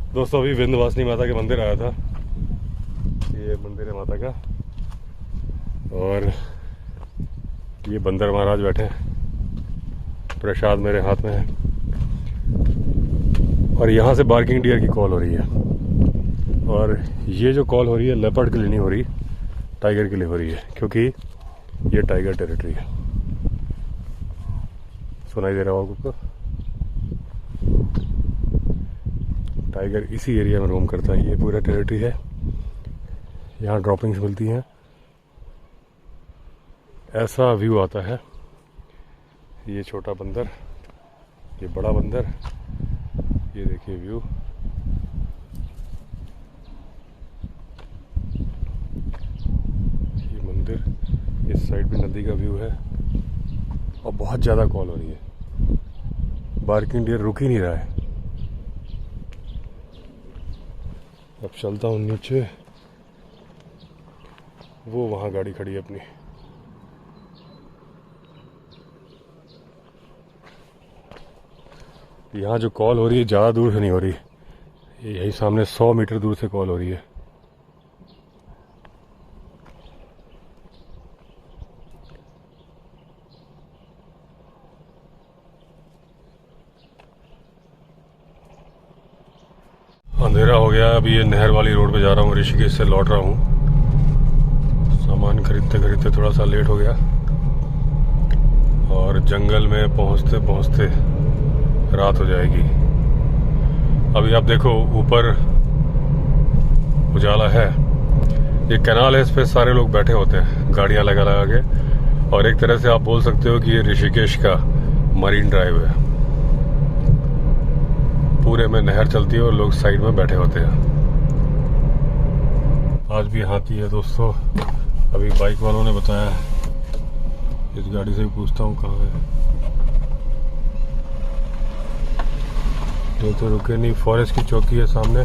दोस्तों अभी विंध्यवासिनी माता के मंदिर आया था। ये मंदिर है माता का, और ये बंदर महाराज बैठे हैं, प्रसाद मेरे हाथ में है। और यहाँ से बार्किंग डियर की कॉल हो रही है, और ये जो कॉल हो रही है लेपर्ड के लिए नहीं हो रही, टाइगर के लिए हो रही है, क्योंकि ये टाइगर टेरिटरी है। सुनाई दे रहा होगा आपको? टाइगर इसी एरिया में रोम करता है। ये पूरा टेरिटरी है, यहाँ ड्रॉपिंग्स मिलती हैं। ऐसा व्यू आता है। ये छोटा बंदर, ये बड़ा बंदर, ये देखिए व्यू। ये मंदिर, इस साइड भी नदी का व्यू है, और बहुत ज़्यादा कॉल हो रही है। बार्किंग डियर रुक ही नहीं रहा है। अब चलता हूँ नीचे, वो वहाँ गाड़ी खड़ी है अपनी। यहाँ जो कॉल हो रही है ज़्यादा दूर से नहीं हो रही, यही सामने 100 मीटर दूर से कॉल हो रही है। अंधेरा हो गया। अभी ये नहर वाली रोड पे जा रहा हूँ, ऋषिकेश से लौट रहा हूँ। सामान खरीदते खरीदते थोड़ा सा लेट हो गया, और जंगल में पहुँचते पहुँचते रात हो जाएगी। अभी आप देखो ऊपर उजाला है। ये कैनाल है, इस पे सारे लोग बैठे होते हैं गाड़ियाँ लगा लगा के, और एक तरह से आप बोल सकते हो कि ये ऋषिकेश का मरीन ड्राइव है। पूरे में नहर चलती है और लोग साइड में बैठे होते हैं। आज भी हाथी है दोस्तों, अभी बाइक वालों ने बताया। इस गाड़ी से भी पूछता हूँ कहाँ है। ये तो रुके नहीं, फॉरेस्ट की चौकी है सामने,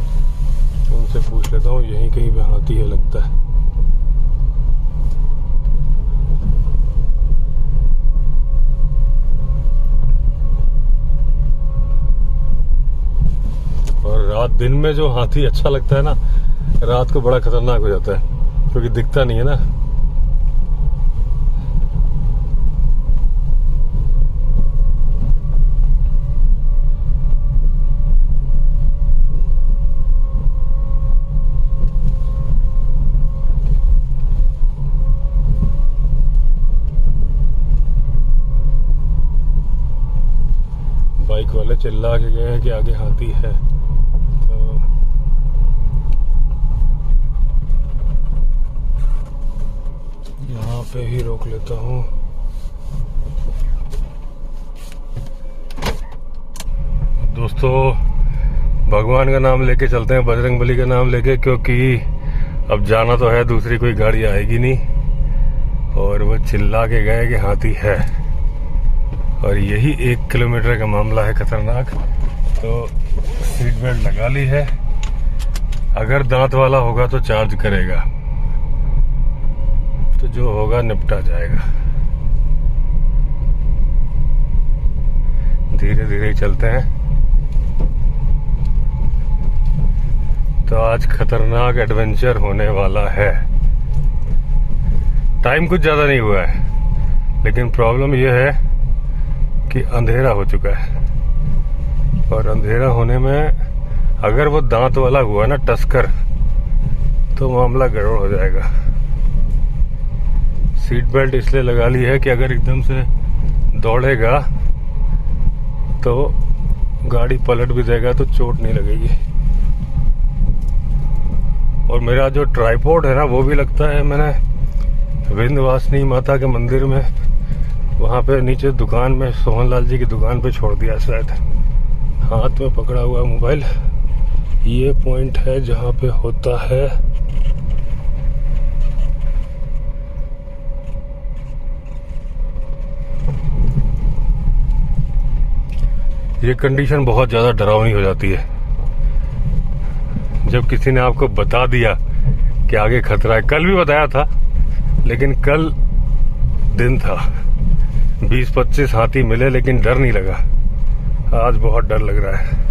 उनसे पूछ लेता हूँ। यहीं कहीं पे हाथी है लगता है। और रात, दिन में जो हाथी अच्छा लगता है ना, रात को बड़ा खतरनाक हो जाता है, क्योंकि दिखता नहीं है ना। बाइक वाले चिल्ला के गए हैं कि आगे हाथी है, तो यहाँ पे ही रोक लेता हूँ। दोस्तों भगवान का नाम लेके चलते हैं, बजरंगबली का नाम लेके, क्योंकि अब जाना तो है, दूसरी कोई गाड़ी आएगी नहीं। और वो चिल्ला के गए कि हाथी है, और यही 1 किलोमीटर का मामला है खतरनाक। तो सीट बेल्ट लगा ली है। अगर दांत वाला होगा तो चार्ज करेगा, तो जो होगा निपटा जाएगा। धीरे धीरे चलते हैं। तो आज खतरनाक एडवेंचर होने वाला है। टाइम कुछ ज्यादा नहीं हुआ है, लेकिन प्रॉब्लम यह है कि अंधेरा हो चुका है, और अंधेरा होने में अगर वो दांत वाला हुआ ना, टस्कर, तो मामला गड़बड़ हो जाएगा। सीट बेल्ट इसलिए लगा ली है कि अगर एकदम से दौड़ेगा तो गाड़ी पलट भी देगा तो चोट नहीं लगेगी। और मेरा जो ट्राइपॉड है ना, वो भी लगता है मैंने विंध्यवासिनी माता के मंदिर में, वहाँ पे नीचे दुकान में, सोहन लाल जी की दुकान पे छोड़ दिया शायद। हाथ में पकड़ा हुआ मोबाइल। ये पॉइंट है जहाँ पे होता है। ये कंडीशन बहुत ज्यादा डरावनी हो जाती है जब किसी ने आपको बता दिया कि आगे खतरा है। कल भी बताया था, लेकिन कल दिन था, 20-25 हाथी मिले, लेकिन डर नहीं लगा। आज बहुत डर लग रहा है।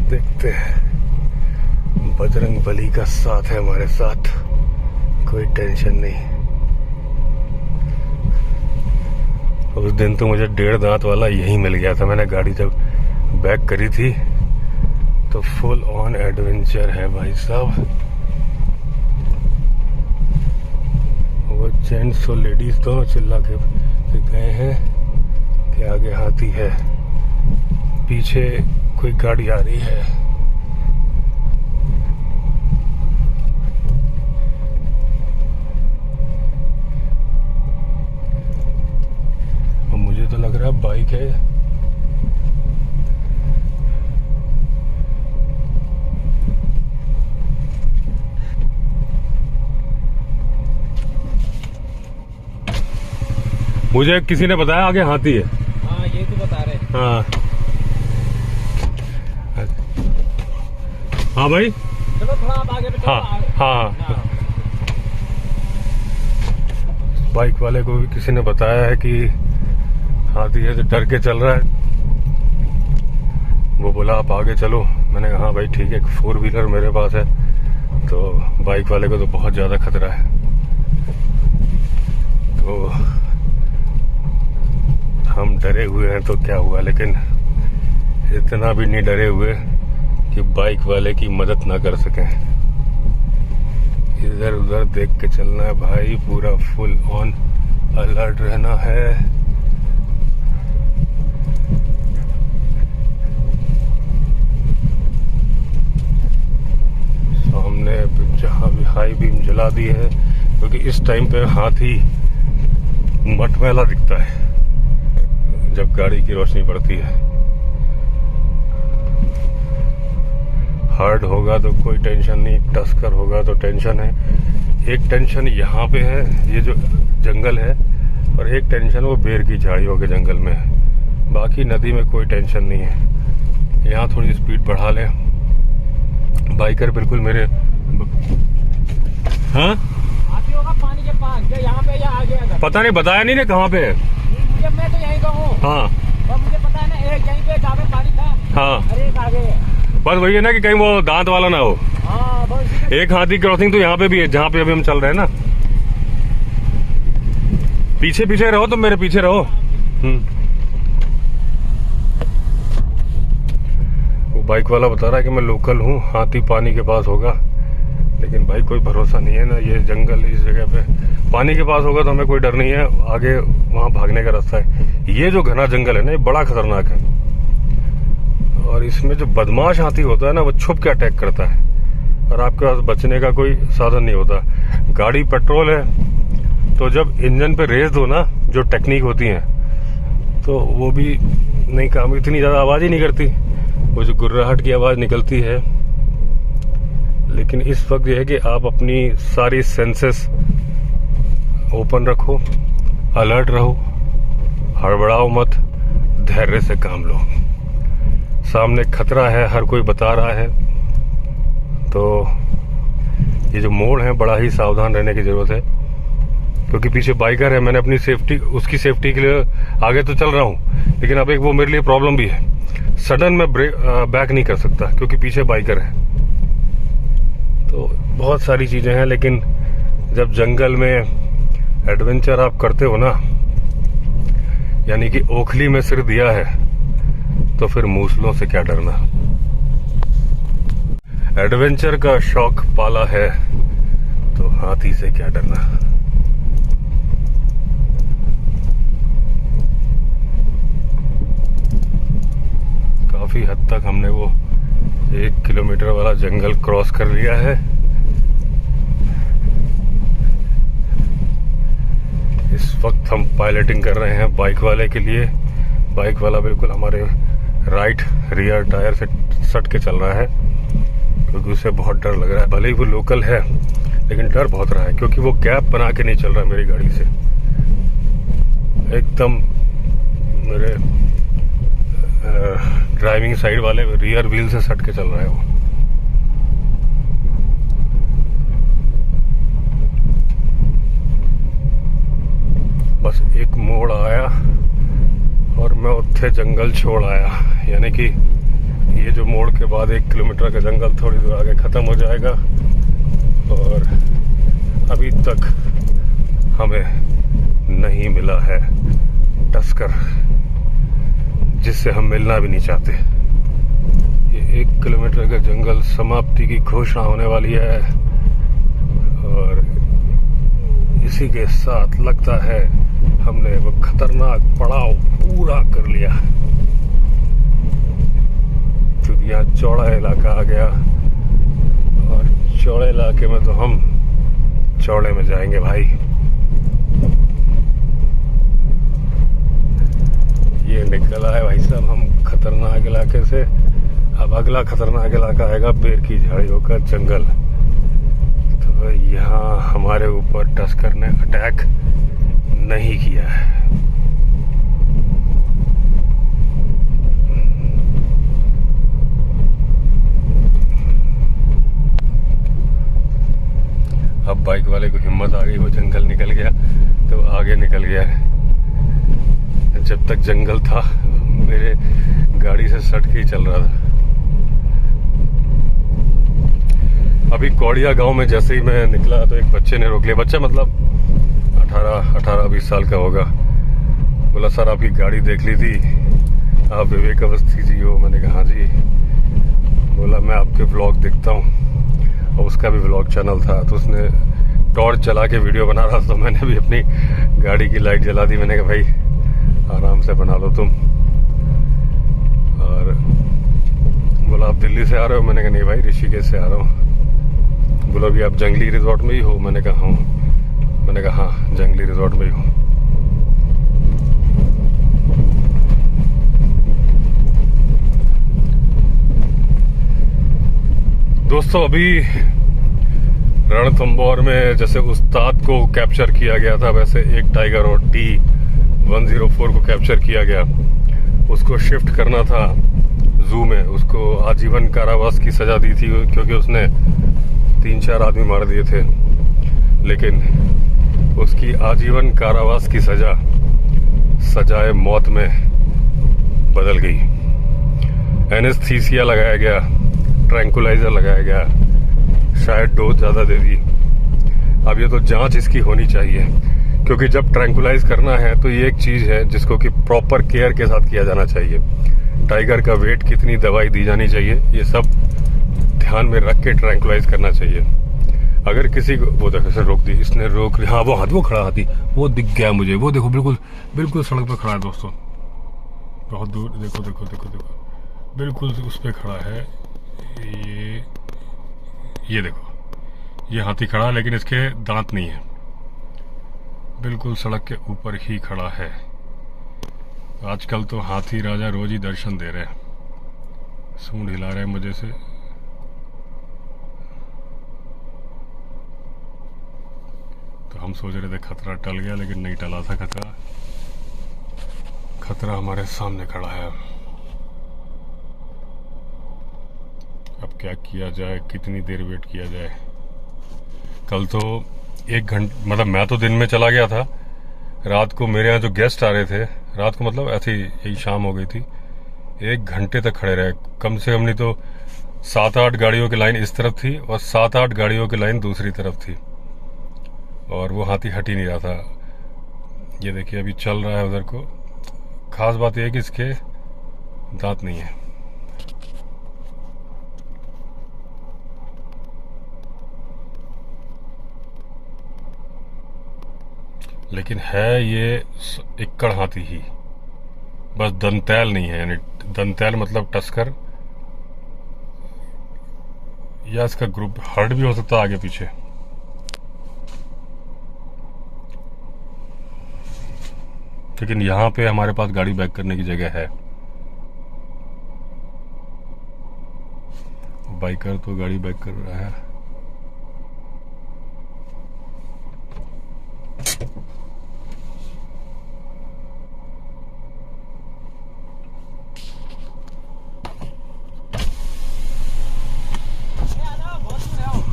देखते हैं। बजरंग बली का साथ है हमारे साथ, कोई टेंशन नहीं। उस दिन तो मुझे 1.5 दांत वाला यही मिल गया था। मैंने गाड़ी जब बैक करी थी तो फुल ऑन एडवेंचर है भाई साहब। वो जेंट्स और लेडीज दोनों चिल्ला के गए हैं कि आगे हाथी है, पीछे कोई गाड़ी आ रही है। और मुझे तो लग रहा है बाइक है। मुझे किसी ने बताया आगे हाथी है। हाँ ये तो बता रहे। हाँ हाँ भाई, चलो थोड़ा आप आगे पे। हाँ हाँ। बाइक वाले को भी किसी ने बताया है कि हाथी है, तो डर के चल रहा है। वो बोला आप आगे चलो। मैंने कहा हाँ भाई ठीक है, 4 व्हीलर मेरे पास है, तो बाइक वाले को तो बहुत ज़्यादा खतरा है। तो हम डरे हुए हैं तो क्या हुआ, लेकिन इतना भी नहीं डरे हुए कि बाइक वाले की मदद ना कर सकें। इधर उधर देख के चलना है भाई, पूरा फुल ऑन अलर्ट रहना है। सामने जहाँ भी हाई बीम जला दी है, क्योंकि इस टाइम पे हाथी मटमैला दिखता है जब गाड़ी की रोशनी पड़ती है। हार्ड होगा तो कोई टेंशन नहीं, टस्कर होगा तो टेंशन है। एक टेंशन यहाँ पे है, ये जो जंगल है, और एक टेंशन वो बेर की झाड़ियों के जंगल में है। बाकी नदी में कोई टेंशन नहीं है। यहाँ थोड़ी स्पीड बढ़ा लें। बाइकर बिल्कुल मेरे हाँ हाथी होगा पानी के पास, क्या यहाँ पे या आगे? पता नहीं, बताया नहीं ना कहाँ पे है। मुझे, मैं तो यहीं का हूँ। हाँ और मुझे पता है ना, एक यहीं पे जहाँ पे पानी था, हाँ, और एक आगे है। बस वही है ना कि कहीं वो दांत वाला ना हो। हाँ बस। एक हाथी क्रॉसिंग तो यहाँ पे भी है, जहाँ पे अभी हम चल रहे हैं ना। पीछे पीछे रहो, तुम मेरे पीछे रहो। वो बाइक वाला बता रहा है कि मैं लोकल हूँ, हाथी पानी के पास होगा, लेकिन भाई कोई भरोसा नहीं है ना। ये जंगल इस जगह पे पानी के पास होगा तो हमें कोई डर नहीं है, आगे वहाँ भागने का रास्ता है। ये जो घना जंगल है ना, ये बड़ा खतरनाक है, और इसमें जो बदमाश हाथी होता है ना, वो छुप के अटैक करता है, और आपके पास बचने का कोई साधन नहीं होता। गाड़ी पेट्रोल है, तो जब इंजन पे रेस दो ना, जो टेक्निक होती है, तो वो भी नहीं काम, इतनी ज़्यादा आवाज़ ही नहीं करती, वो जो गुर्राहट की आवाज़ निकलती है। लेकिन इस वक्त ये है कि आप अपनी सारी सेंसेस ओपन रखो, अलर्ट रहो, हड़बड़ाओ मत, धैर्य से काम लो। सामने खतरा है, हर कोई बता रहा है, तो ये जो मोड़ है बड़ा ही सावधान रहने की जरूरत है, क्योंकि पीछे बाइकर है। मैंने अपनी सेफ्टी, उसकी सेफ्टी के लिए आगे तो चल रहा हूँ, लेकिन अब एक वो मेरे लिए प्रॉब्लम भी है, सडन में बैक नहीं कर सकता क्योंकि पीछे बाइकर है। तो बहुत सारी चीजें हैं, लेकिन जब जंगल में एडवेंचर आप करते हो ना, यानी कि ओखली में सिर दिया है, तो फिर मूसलों से क्या डरना। एडवेंचर का शौक पाला है तो हाथी से क्या डरना। काफी हद तक हमने वो 1 किलोमीटर वाला जंगल क्रॉस कर लिया है। इस वक्त हम पायलटिंग कर रहे हैं बाइक वाले के लिए। बाइक वाला बिल्कुल हमारे राइट रियर टायर से सट के चल रहा है, क्योंकि उसे बहुत डर लग रहा है। भले ही वो लोकल है, लेकिन डर बहुत रहा है, क्योंकि वो गैप बना के नहीं चल रहा है मेरी गाड़ी से, एकदम मेरे ड्राइविंग साइड वाले रियर व्हील से सट के चल रहा है वो। बस एक मोड़ आया और मैं उत्थे जंगल छोड़ आया, यानी कि ये जो मोड़ के बाद 1 किलोमीटर का जंगल थोड़ी दूर आगे ख़त्म हो जाएगा। और अभी तक हमें नहीं मिला है टस्कर, जिससे हम मिलना भी नहीं चाहते। ये 1 किलोमीटर का जंगल समाप्ति की घोषणा होने वाली है और इसी के साथ लगता है हमने वो खतरनाक पड़ाव पूरा कर लिया, क्योंकि यहाँ चौड़ा इलाका आ गया और चौड़े इलाके में तो हम चौड़े में जाएंगे भाई। ये निकला है भाई साहब हम खतरनाक इलाके से। अब अगला खतरनाक इलाका आएगा बेर की झाड़ियों का जंगल। तो यहाँ हमारे ऊपर टस्कर ने अटैक नहीं किया है। अब बाइक वाले को हिम्मत आ गई, वो जंगल निकल गया तो आगे निकल गया है। जब तक जंगल था मेरे गाड़ी से सट के ही चल रहा था। अभी कौड़िया गांव में जैसे ही मैं निकला तो एक बच्चे ने रोक लिया। बच्चा मतलब 18-20 साल का होगा। बोला सर आपकी गाड़ी देख ली थी, आप विवेक अवस्थी जी हो? मैंने कहा हाँ जी। बोला मैं आपके व्लॉग देखता हूँ, और उसका भी व्लॉग चैनल था। तो उसने टॉर्च जला के वीडियो बना रहा था, तो मैंने भी अपनी गाड़ी की लाइट जला दी। मैंने कहा भाई आराम से बना लो तुम। और बोला आप दिल्ली से आ रहे हो? मैंने कहा नहीं भाई ऋषिकेश से आ रहा हूँ। बोला भी आप जंगली रिजॉर्ट में ही हो? मैंने कहा हाँ। मैंने कहा हाँ जंगली रिजॉर्ट में ही हूँ। दोस्तों अभी रणथंभौर में जैसे उस्ताद को कैप्चर किया गया था, वैसे एक टाइगर और T-104 को कैप्चर किया गया। उसको शिफ्ट करना था जू में। उसको आजीवन कारावास की सजा दी थी, क्योंकि उसने 3-4 आदमी मार दिए थे। लेकिन उसकी आजीवन कारावास की सजा सजाए मौत में बदल गई। एनेस्थीसिया लगाया गया, ट्रैंकुलाइजर लगाया गया, शायद डोज ज़्यादा दे दी। अब ये तो जांच इसकी होनी चाहिए, क्योंकि जब ट्रैंकुलाइज करना है तो ये एक चीज़ है जिसको कि प्रॉपर केयर के साथ किया जाना चाहिए। टाइगर का वेट, कितनी दवाई दी जानी चाहिए, ये सब ध्यान में रख के ट्रैंकुलाइज करना चाहिए। अगर किसी को वो देखो सर रोक दी, इसने रोक लिया। हाँ वो खड़ा हाथी वो दिख गया मुझे, वो देखो बिल्कुल सड़क पर खड़ा है दोस्तों, बहुत दूर। देखो देखो देखो देखो बिल्कुल उस पर खड़ा है। ये देखो ये हाथी खड़ा, लेकिन इसके दांत नहीं है, बिल्कुल सड़क के ऊपर ही खड़ा है। आजकल तो हाथी राजा रोज ही दर्शन दे रहे हैं, सूंड हिला रहे हैं मुझे से। तो हम सोच रहे थे खतरा टल गया, लेकिन नहीं टला था खतरा। खतरा हमारे सामने खड़ा है। अब क्या किया जाए, कितनी देर वेट किया जाए? कल तो 1 घंटे, मतलब मैं तो दिन में चला गया था। रात को मेरे यहाँ जो गेस्ट आ रहे थे, रात को मतलब ऐसे ही यही शाम हो गई थी, 1 घंटे तक खड़े रहे। कम से कम नहीं तो 7-8 गाड़ियों की लाइन इस तरफ थी और 7-8 गाड़ियों की लाइन दूसरी तरफ थी, और वो हाथी हट ही नहीं रहा था। ये देखिए अभी चल रहा है उधर को। खास बात यह है कि इसके दांत नहीं है। लेकिन है ये इक्कड़ हाथी ही, बस दंतैल नहीं है। यानी दंतैल मतलब टस्कर, या इसका ग्रुप हर्ड भी हो सकता है आगे पीछे। लेकिन यहाँ पे हमारे पास गाड़ी बैक करने की जगह है। बाइकर तो गाड़ी बैक कर रहा है।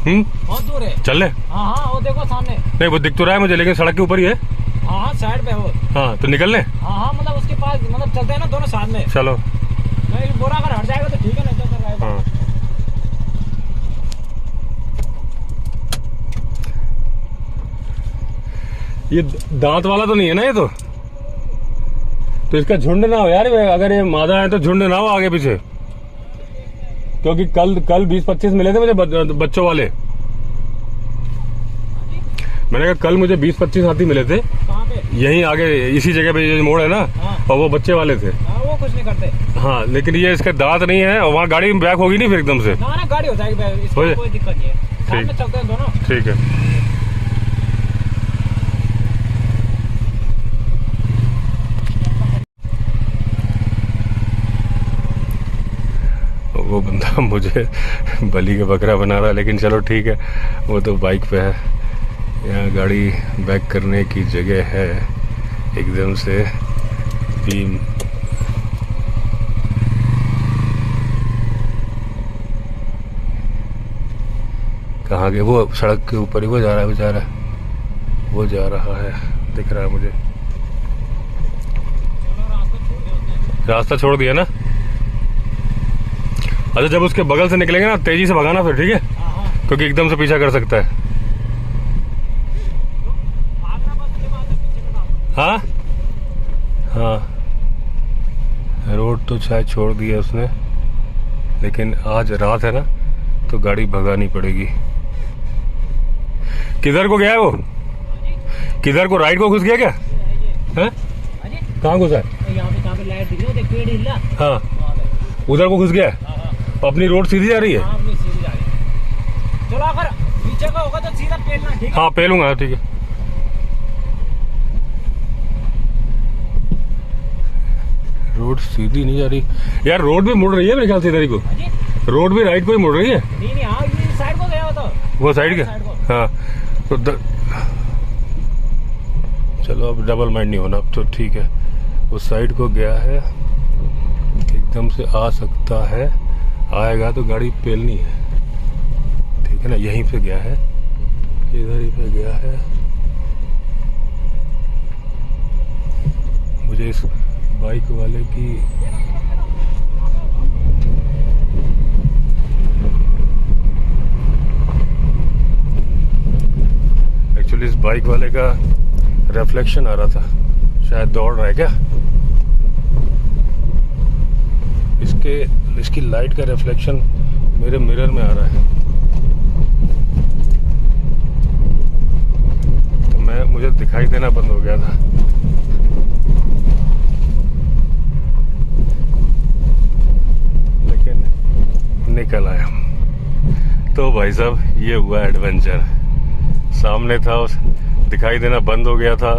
बहुत दूर है। चल ले। हाँ हाँ वो देखो सामने। नहीं वो दिख तो रहा है मुझे, लेकिन सड़क के ऊपर ही है। हाँ हाँ साइड पे हो। हाँ तो निकल ले। हाँ हाँ मतलब उसके पास, मतलब चलते हैं ना दोनों साथ में। चलो। नहीं बोरा अगर हट जाएगा तो ठीक है, नहीं तो कर रहा है। हाँ ये दांत वाला तो नहीं है ना ये तो इसका झुंड ना हो यार, अगर ये मादा है तो झुंड ना हो आगे पीछे, क्योंकि कल 20-25 मिले थे मुझे बच्चों वाले। मैंने कहा कल मुझे 20-25 हाथी मिले थे कहाँ पे? यहीं आगे इसी जगह पे, ये मोड़ है ना। हाँ। और वो बच्चे वाले थे। हाँ, वो कुछ नहीं करते। हाँ, लेकिन ये इसके दांत नहीं है और वहाँ गाड़ी में बैक होगी नहीं फिर एकदम से। ना ना गाड़ी हो जाएगी, हो जाए। इसमें कोई दिक्कत नहीं है। साथ में चलते हैं दोनों। ठीक है। वो बंदा मुझे बलि का बकरा बना रहा है, लेकिन चलो ठीक है, वो तो बाइक पे है। यहाँ गाड़ी बैक करने की जगह है एकदम से बीम। कहाँ गए वो? सड़क के ऊपर ही वो जा रहा है बेचारा, वो जा रहा है, दिख रहा है मुझे। रास्ता छोड़ दिया ना। अच्छा, जब उसके बगल से निकलेंगे ना तेजी से भगाना फिर, ठीक है? क्योंकि एकदम से पीछा कर सकता है। हाँ हाँ, रोड तो शायद छोड़ दिया उसने, लेकिन आज रात है ना तो गाड़ी भगानी पड़ेगी। किधर को गया है वो? किधर को? राइट को घुस गया क्या? हैं? कहाँ घुसा है? यहाँ पे लाइट दिख रही है, देख पेड़ हिल रहा। हाँ, उधर को घुस गया है। अपनी रोड सीधी जा रही है। हाँ, अपनी सीधी जा रही है। चलो अगर पीछे का होगा तो सीधा पेलना, ठीक है? हाँ, पेलूंगा, ठीक है। रोड सीधी नहीं जा रही यार, रोड भी मुड़ रही है मेरे ख्याल से इधर ही को। रोड भी राइट को ही मुड़ रही है। नहीं नहीं, हाँ ये साइड को गया हो तो। वो साइड का? हाँ, तो चलो अब डबल माइंड नहीं होना, अब तो ठीक है। वो साइड को गया है, एकदम से आ सकता है, आएगा तो गाड़ी पेलनी है, ठीक है ना। यहीं पे गया है, इधर ही पे गया है। मुझे इस बाइक वाले की एक्चुअली इस बाइक वाले का रिफ्लेक्शन आ रहा था, शायद दौड़ रहा है क्या? इसकी लाइट का रिफ्लेक्शन मेरे मिरर में आ रहा है, तो मुझे दिखाई देना बंद हो गया था। लेकिन निकल आया। तो भाई साहब ये हुआ एडवेंचर। सामने था, उस दिखाई देना बंद हो गया था,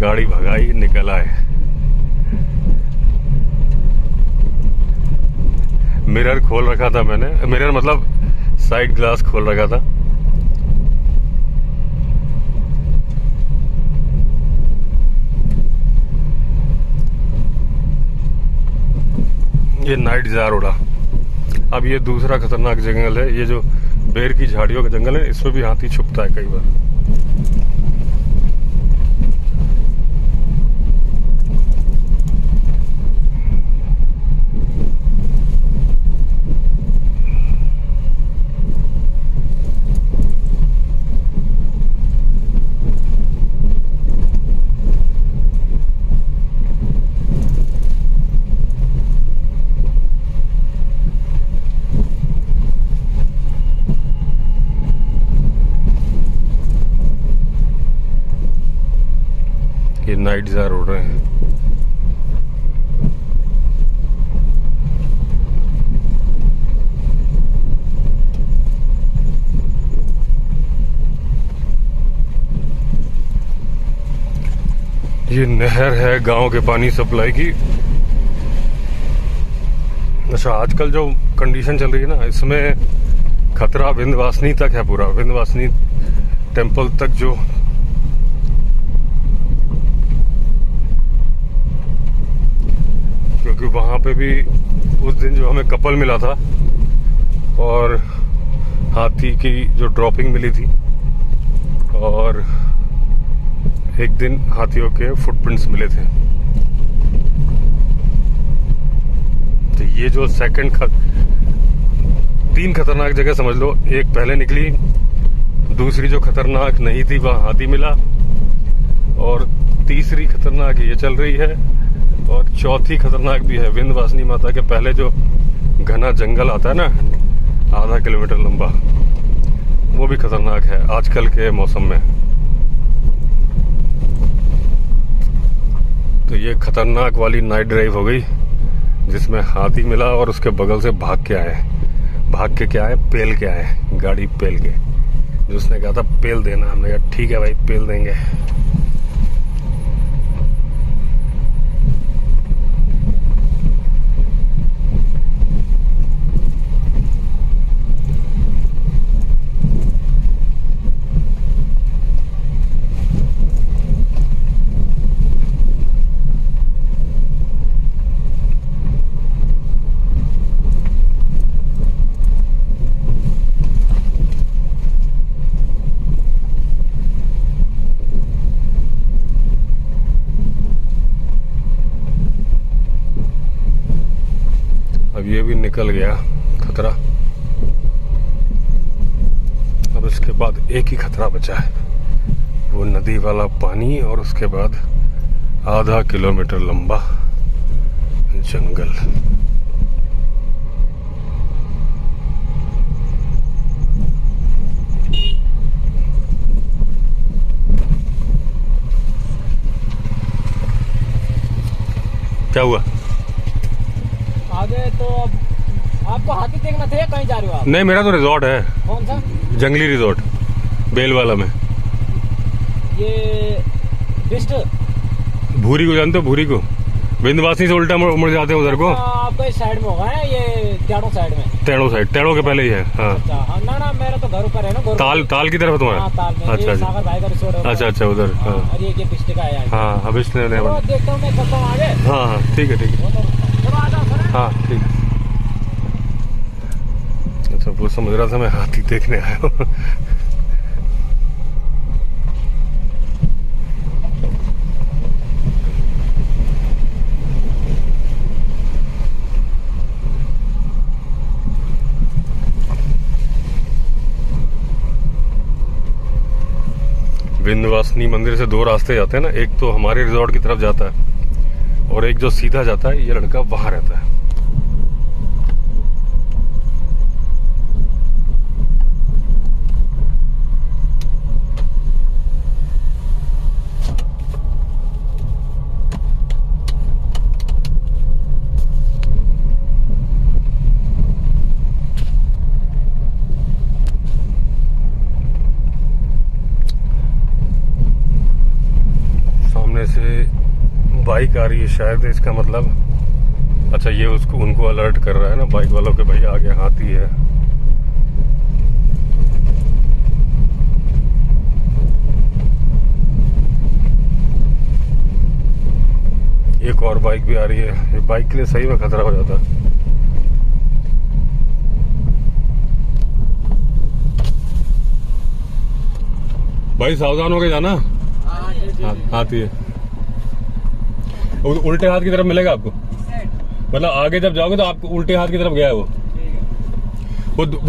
गाड़ी भगाई, निकल आए। मिरर खोल रखा था मैंने, मिरर मतलब साइड ग्लास खोल रखा था। ये नाइट जार उड़ा। अब ये दूसरा खतरनाक जंगल है, ये जो बेर की झाड़ियों का जंगल है, इसमें भी हाथी छुपता है कई बार। ये नाइट जार उड़ रहे हैं। ये नहर है गांव के पानी सप्लाई की। अच्छा, आजकल जो कंडीशन चल रही है ना, इसमें खतरा विंध्यवासिनी तक है, पूरा विंध्यवासिनी टेम्पल तक। जो क्योंकि वहां पे भी उस दिन जो हमें कपल मिला था और हाथी की जो ड्रॉपिंग मिली थी, और एक दिन हाथियों के फुटप्रिंट्स मिले थे। तो ये जो तीन खतरनाक जगह समझ लो, एक पहले निकली, दूसरी जो खतरनाक नहीं थी वहां हाथी मिला, और तीसरी खतरनाक ये चल रही है, और चौथी खतरनाक भी है। विंध्यवासिनी माता के पहले जो घना जंगल आता है ना, आधा किलोमीटर लंबा, वो भी खतरनाक है आजकल के मौसम में। तो ये खतरनाक वाली नाइट ड्राइव हो गई, जिसमें हाथी मिला और उसके बगल से भाग के आए, पेल के आए, गाड़ी पेल के। जो उसने कहा था पेल देना, हमने कहा ठीक है भाई पेल देंगे। अब ये भी निकल गया खतरा। अब इसके बाद एक ही खतरा बचा है, वो नदी वाला पानी और उसके बाद आधा किलोमीटर लंबा जंगल। क्या हुआ? आगे तो अब आपको हाथी देखना था या कहीं जा रहे हो आप? नहीं, मेरा तो रिजॉर्ट है। कौन सा? जंगली रिजॉर्ट, बेलवाला में। ये बिस्ट भूरी को जानते हो? भूरी को विंध्यवासिनी से उल्टा मुड़ जाते हैं उधर को। आपका इस साइड में होगा ना, ये त्याड़ो साइड में। टेढ़ो साइड, टेढ़ो के पहले ही है। हाँ, अच्छा हाँ, ना मेरा तो घर ऊपर है ना। ताल की तरफ है तुम्हारा? हाँ, ताल में। अच्छा ये सागर भाई का रिसोर्ट है। अच्छा उधर। हाँ, और ये बिस्ट का है। हाँ अब इसने तो देखता हूँ, मैं चलता हूँ आगे। हाँ ठीक है। चलो आ जाओ सर। हाँ ठीक है। अच्छा, वो समझ रहा था मैं हाथी देखने आया हूँ। विंध्यवासिनी मंदिर से दो रास्ते जाते हैं ना, एक तो हमारे रिजॉर्ट की तरफ जाता है और एक जो सीधा जाता है, ये लड़का वहां रहता है। से बाइक आ रही है शायद, इसका मतलब अच्छा ये उनको अलर्ट कर रहा है ना बाइक वालों के, भाई आगे हाथी है। एक और बाइक भी आ रही है, ये बाइक के लिए सही में खतरा हो जाता है। भाई सावधान होके जाना, हाथी है। उल्टे हाथ की तरफ मिलेगा आपको, मतलब आगे जब जाओगे तो आपको उल्टे हाथ की तरफ गया है वो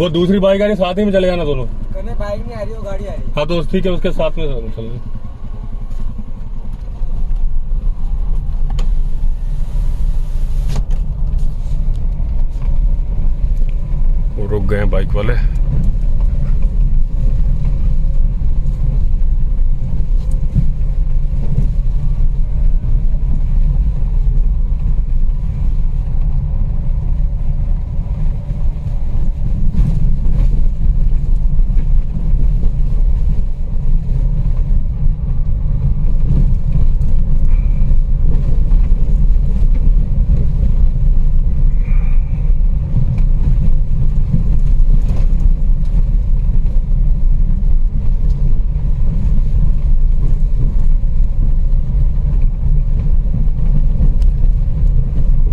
दूसरी बाइक आ रही है, साथ ही में चले जाना दोनों। बाइक नहीं आ रही, वो गाड़ी आ रही है। हाँ तो ठीक है, उसके साथ में चल रहे। वो रुक गए बाइक वाले।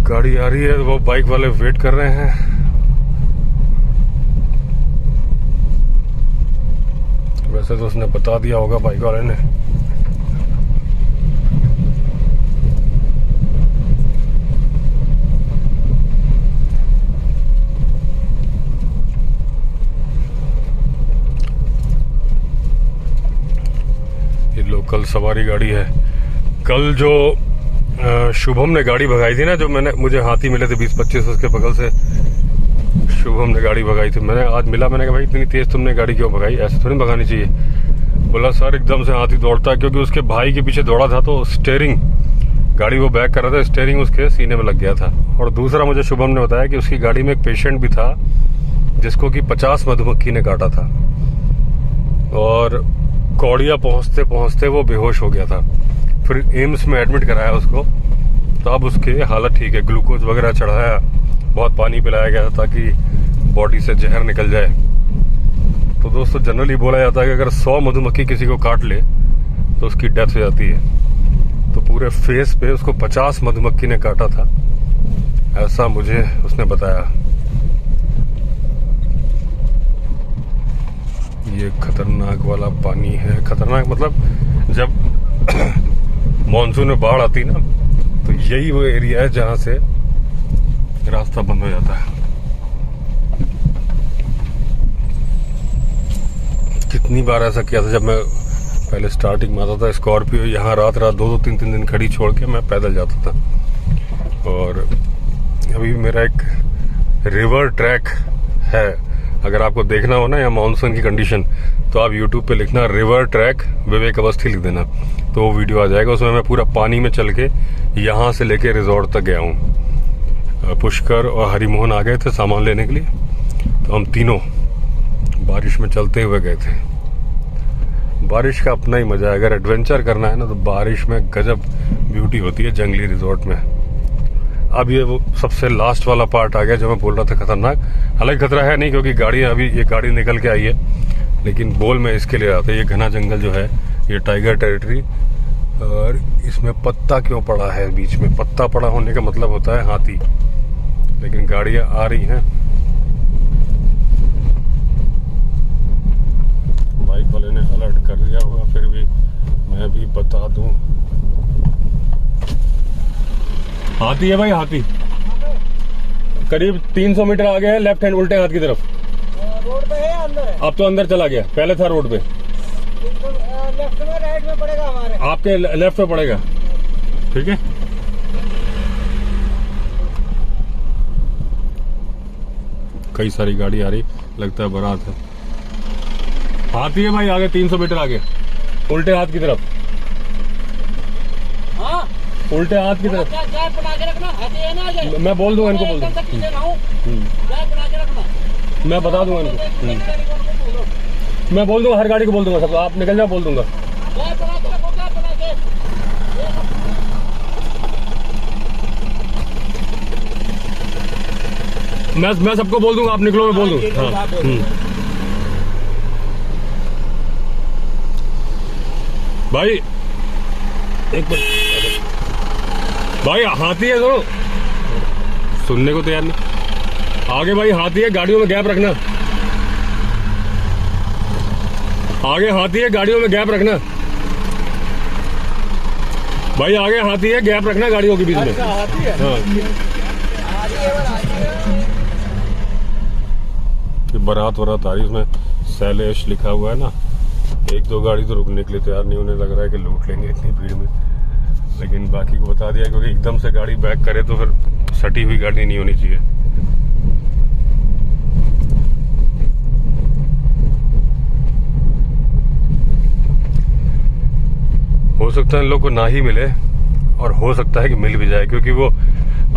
गाड़ी आ रही है, वो बाइक वाले वेट कर रहे हैं। वैसे तो उसने बता दिया होगा बाइक वाले ने। ये लोग कल सवारी गाड़ी है। कल जो शुभम ने गाड़ी भगाई थी ना, जो मुझे हाथी मिले थे 20-25 उसके बगल से, शुभम ने गाड़ी भगाई थी। मैंने आज मिला, मैंने कहा भाई इतनी तेज तुमने गाड़ी क्यों भगाई, ऐसे थोड़ी भगानी चाहिए। बोला सर एकदम से हाथी दौड़ता है, क्योंकि उसके भाई के पीछे दौड़ा था तो स्टेयरिंग, गाड़ी वो बैक कर रहा था, स्टेयरिंग उसके सीने में लग गया था। और दूसरा मुझे शुभम ने बताया कि उसकी गाड़ी में एक पेशेंट भी था जिसको कि 50 मधुमक्खी ने काटा था, और कौड़िया पहुंचते पहुंचते वो बेहोश हो गया था। फिर एम्स में एडमिट कराया उसको, तो अब उसकी हालत ठीक है। ग्लूकोज वगैरह चढ़ाया, बहुत पानी पिलाया गया ताकि बॉडी से जहर निकल जाए। तो दोस्तों जनरली बोला जाता है कि अगर 100 मधुमक्खी किसी को काट ले तो उसकी डेथ हो जाती है। तो पूरे फेस पे उसको 50 मधुमक्खी ने काटा था, ऐसा मुझे उसने बताया। ये खतरनाक वाला पानी है, खतरनाक मतलब जब मॉनसून में बाढ़ आती ना, तो यही वो एरिया है जहां से रास्ता बंद हो जाता है। कितनी बार ऐसा किया था, जब मैं पहले स्टार्टिंग में आता था स्कॉर्पियो, यहाँ रात 2-3 दिन खड़ी छोड़ के मैं पैदल जाता था। और अभी मेरा एक रिवर ट्रैक है, अगर आपको देखना हो ना या मानसून की कंडीशन, तो आप YouTube पे लिखना रिवर ट्रैक विवेक अवस्थी लिख देना, तो वो वीडियो आ जाएगा। उसमें मैं पूरा पानी में चल के यहाँ से लेके रिजॉर्ट तक गया हूँ। पुष्कर और हरिमोहन आ गए थे सामान लेने के लिए, तो हम तीनों बारिश में चलते हुए गए थे। बारिश का अपना ही मजा है, अगर एडवेंचर करना है ना तो बारिश में गजब ब्यूटी होती है जंगली रिजॉर्ट में। अब ये वो सबसे लास्ट वाला पार्ट आ गया जो मैं बोल रहा था खतरनाक। हालांकि खतरा है नहीं, क्योंकि गाड़ी अभी ये गाड़ी निकल के आई है, लेकिन बोल में इसके लिए आता है। ये घना जंगल जो है ये टाइगर टेरिटरी, और इसमें पत्ता क्यों पड़ा है बीच में, पत्ता पड़ा होने का मतलब होता है हाथी। लेकिन गाड़ियां आ रही हैं, बाइक वाले ने अलर्ट कर दिया होगा, फिर भी मैं भी बता दूं। हाथी है भाई, हाथी करीब 300 मीटर आगे है, लेफ्ट हैंड उल्टे हाथ की तरफ। रोड पे है अंदर है? अब तो अंदर चला गया, पहले था रोड पे। लेफ्ट में राइट में पड़ेगा हमारे, आपके लेफ्ट में पड़ेगा, ठीक है। कई सारी गाड़ी आ रही, लगता है बारात है। हाथी है भाई आगे 300 मीटर आगे, उल्टे हाथ की तरफ। हाँ उल्टे हाथ की तरफ। चाय बना के रखना, हाथी है ना आगे। मैं बोल दूंगा इनको, बोल दूंगा, चाय बना के रखना, मैं बता दूंगा इनको। मैं बोल दूंगा, हर गाड़ी को बोल दूंगा सबको, आप निकल जाओ, बोल दूंगा। चाय बना के रखो, चाय बना के। मैं सबको बोल दूंगा, आप निकलो, मैं बोल दूंगा। हाँ भाई एक मिनट भाई, हाथी है तो सुनने को तैयार नहीं। आगे भाई हाथी है, गाड़ियों में गैप रखना। आगे हाथी है, गाड़ियों में गैप रखना भाई। आगे हाथी है, गैप रखना गाड़ियों के बीच में। हाथी है? हाँ। बारात वरात आ रही, उसमें शैलेश लिखा हुआ है ना। 1-2 गाड़ी तो रुकने के लिए तैयार नहीं, उन्हें लग रहा है कि लूट लेंगे इतनी भीड़ में। लेकिन बाकी को बता दिया, क्योंकि एकदम से गाड़ी बैक करे तो फिर सटी हुई गाड़ी नहीं होनी चाहिए। हो सकता है इन लोग को ना ही मिले, और हो सकता है कि मिल भी जाए, क्योंकि वो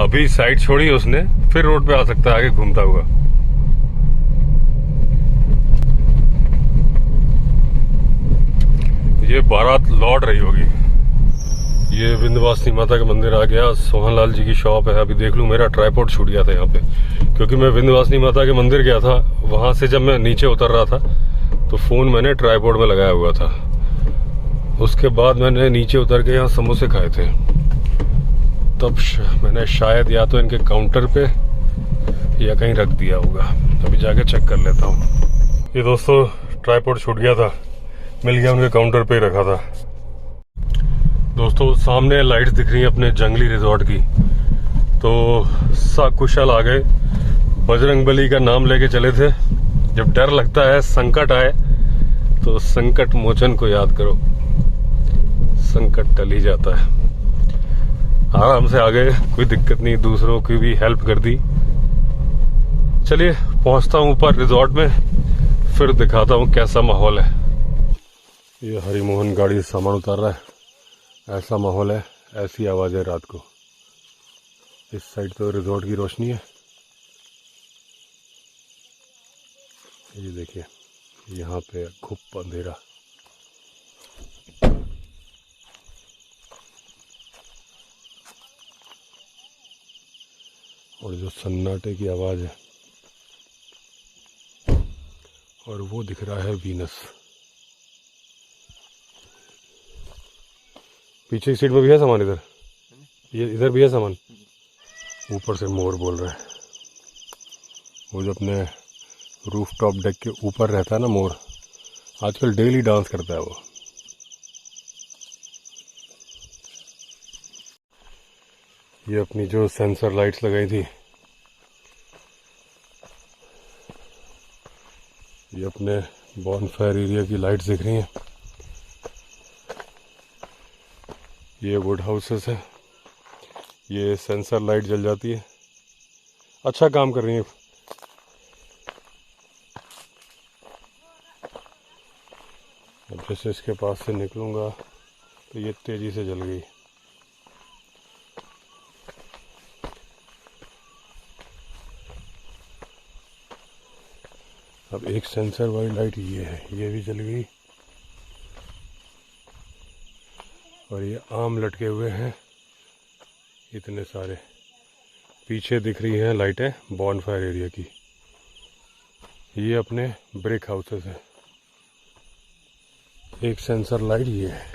अभी साइड छोड़ी उसने, फिर रोड पे आ सकता है आगे घूमता हुआ। ये बारात लौट रही होगी। ये विंध्यवासिनी माता का मंदिर आ गया, सोहनलाल जी की शॉप है। अभी देख लूं, मेरा ट्राइपॉड छूट गया था यहाँ पे, क्योंकि मैं विंध्यवासिनी माता के मंदिर गया था। वहां से जब मैं नीचे उतर रहा था तो फोन मैंने ट्राइपॉड में लगाया हुआ था। उसके बाद मैंने नीचे उतर के यहाँ समोसे खाए थे, तब मैंने शायद या तो इनके काउंटर पे या कहीं रख दिया होगा। अभी जाके चेक कर लेता हूँ। ये दोस्तों ट्राइपॉड छूट गया था, मिल गया, उनके काउंटर पे ही रखा था। दोस्तों सामने लाइट्स दिख रही हैं अपने जंगली रिजॉर्ट की। तो सकुशल आ गए, बजरंगबली का नाम लेके चले थे। जब डर लगता है, संकट आए, तो संकट मोचन को याद करो। संकट टल ही जाता है। आराम से आ गए, कोई दिक्कत नहीं, दूसरों की भी हेल्प कर दी। चलिए पहुंचता हूं ऊपर रिजॉर्ट में, फिर दिखाता हूं कैसा माहौल है। ये हरिमोहन गाड़ी से सामान उतार रहा है, ऐसा माहौल है, ऐसी आवाज है रात को। इस साइड तो रिजॉर्ट की रोशनी है, ये देखिए यहाँ पे घुप अंधेरा। और जो सन्नाटे की आवाज है, और वो दिख रहा है वीनस। पीछे की सीट में भी है सामान, इधर ये इधर भी है सामान। ऊपर से मोर बोल रहा है, वो जो अपने रूफ टॉप डेक के ऊपर रहता है ना मोर, आजकल डेली डांस करता है वो। ये अपनी जो सेंसर लाइट्स लगाई थी, ये अपने बॉनफायर एरिया की लाइट्स दिख रही हैं। ये वुड हाउसेस है, ये सेंसर लाइट जल जाती है, अच्छा काम कर रही है। अब जैसे इसके पास से निकलूंगा तो ये तेजी से जल गई। अब एक सेंसर वाली लाइट ये है, ये भी जल गई। और ये आम लटके हुए हैं इतने सारे। पीछे दिख रही हैं लाइटें बॉनफायर एरिया की। ये अपने ब्रिक हाउसेस हैं। एक सेंसर लाइट ये है,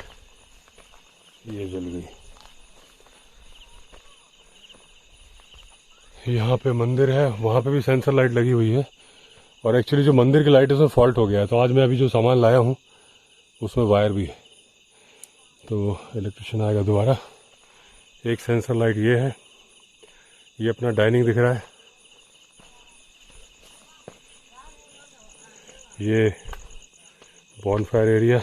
ये जल गई। यहाँ पे मंदिर है, वहाँ पे भी सेंसर लाइट लगी हुई है। और एक्चुअली जो मंदिर की लाइट है उसमें फॉल्ट हो गया है, तो आज मैं अभी जो सामान लाया हूँ उसमें वायर भी है, तो इलेक्ट्रिशियन आएगा दोबारा। एक सेंसर लाइट ये है, ये अपना डाइनिंग दिख रहा है। ये बॉनफायर एरिया,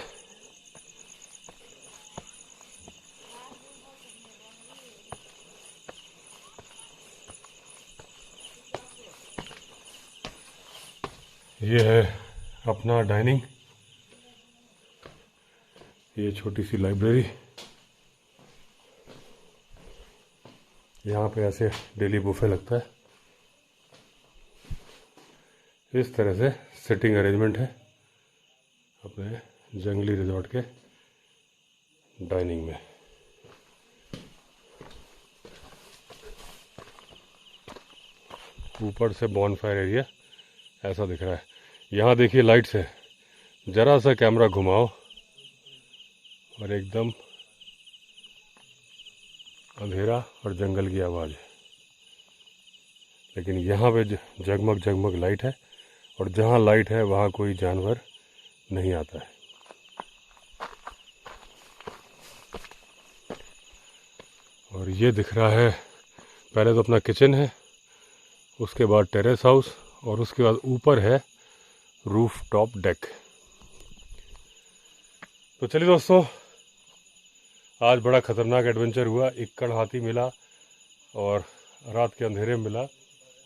ये है अपना डाइनिंग, ये छोटी सी लाइब्रेरी। यहाँ पे ऐसे डेली बुफे लगता है। इस तरह से सिटिंग अरेंजमेंट है अपने जंगली रिजॉर्ट के डाइनिंग में। ऊपर से बॉनफायर एरिया ऐसा दिख रहा है। यहाँ देखिए लाइट्स है, जरा सा कैमरा घुमाओ और एकदम अंधेरा और जंगल की आवाज़ है। लेकिन यहाँ पे जगमग जगमग लाइट है, और जहाँ लाइट है वहाँ कोई जानवर नहीं आता है। और ये दिख रहा है, पहले तो अपना किचन है, उसके बाद टेरेस हाउस, और उसके बाद ऊपर है रूफ टॉप डेक। तो चलिए दोस्तों, आज बड़ा खतरनाक एडवेंचर हुआ। इक्कड़ हाथी मिला और रात के अंधेरे में मिला,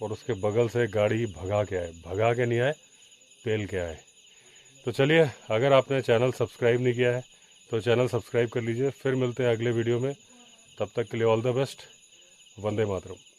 और उसके बगल से गाड़ी भगा के आए, भगा के नहीं आए, पेल के आए। तो चलिए, अगर आपने चैनल सब्सक्राइब नहीं किया है तो चैनल सब्सक्राइब कर लीजिए। फिर मिलते हैं अगले वीडियो में, तब तक के लिए all the best. Vande Mataram.